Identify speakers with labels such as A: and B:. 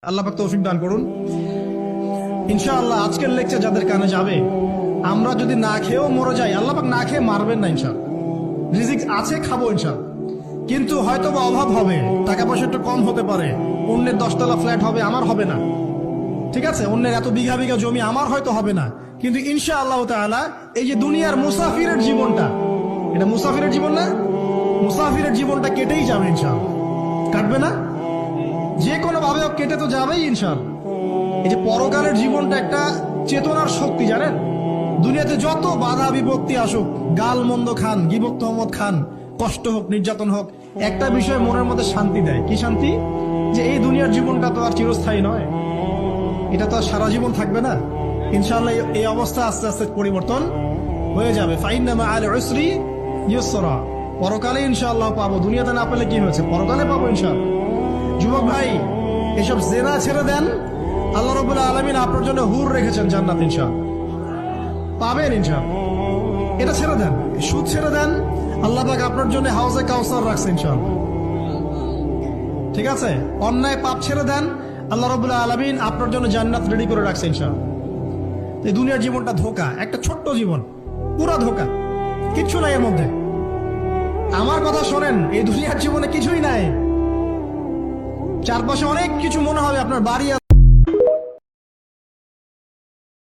A: আল্লাহ পাক তৌফিক দান করুন। ইনশাআল্লাহ আজকের লেকচার যাদের কানে যাবে, আমরা যদি না খেয়েও মরে যাই, আল্লাহ পাক না খেয়ে মারবেন না ইনশাআল্লাহ। রিজিক আছে, খাবো ইনশাআল্লাহ। কিন্তু হয়তো বা অভাব হবে, টাকা পয়সা একটু কম হতে পারে, অন্যের 10 তলা ফ্ল্যাট হবে, আমার হবে না, ঠিক আছে, অন্যের এত বিঘা বিঘা জমি আমার হয়তো হবে না, কিন্তু ইনশাআল্লাহ তাআলা এই যে দুনিয়ার মুসাফিরের জীবনটা, এটা মুসাফিরের জীবন না, মুসাফিরের জীবনটা কেটেই যাবে ইনশাআল্লাহ। কাটবে না? যে কোনো ভাবে কেটে তো যাবেই ইনশাআল্লাহ। এই যে পরকালের জীবনটা একটা চেতনার শক্তি, জানেন, দুনিয়াতে যত বাধা বিপত্তি আসুক, গাল মন্দ খান, গীবত তহমত খান, কষ্ট হোক, নির্যাতন হোক, একটা বিষয় মনের মধ্যে শান্তি দেয়। কি শান্তি? যে এই দুনিয়ার জীবনটা তো আর চিরস্থায়ী নয়, এটা তো আর সারা জীবন থাকবে না। ইনশাআল্লাহ এই অবস্থা আস্তে আস্তে পরিবর্তন হয়ে যাবে। ফাইন্না মাআল উসরি ইউসরা, পরকালে ইনশাআল্লাহ পাবো। দুনিয়াতে না পেলে কি হয়েছে, পরকালে পাবো ইনশাআল্লাহ। যুবক ভাই, এসব জেনা ছেড়ে দেন, আল্লাহ রাব্বুল আলামিন আপনার জন্য হুর রেখেছেন জান্নাত, ইনশাআল্লাহ পাবেন ইনশাআল্লাহ। এটা ছেড়ে দেন, সুদ ছেড়ে দেন, আল্লাহ পাক আপনার জন্য হাউজে কাউসার রাখছে ইনশাআল্লাহ, ঠিক আছে। অন্যায় পাপ ছেড়ে দেন, আল্লাহ রাব্বুল আলামিন আপনার জন্য জান্নাত রেডি করে রাখছে ইনশাআল্লাহ। এই দুনিয়ার জীবনটা ধোঁকা, একটা ছোট্ট জীবন, পুরা ধোঁকা, কিচ্ছু নাই এর মধ্যে। আমার কথা শোনেন, এই দুনিয়ার জীবনে কিছুই নাই। চারপাশে অনেক কিছু মনে হবে, আপনার বাড়ি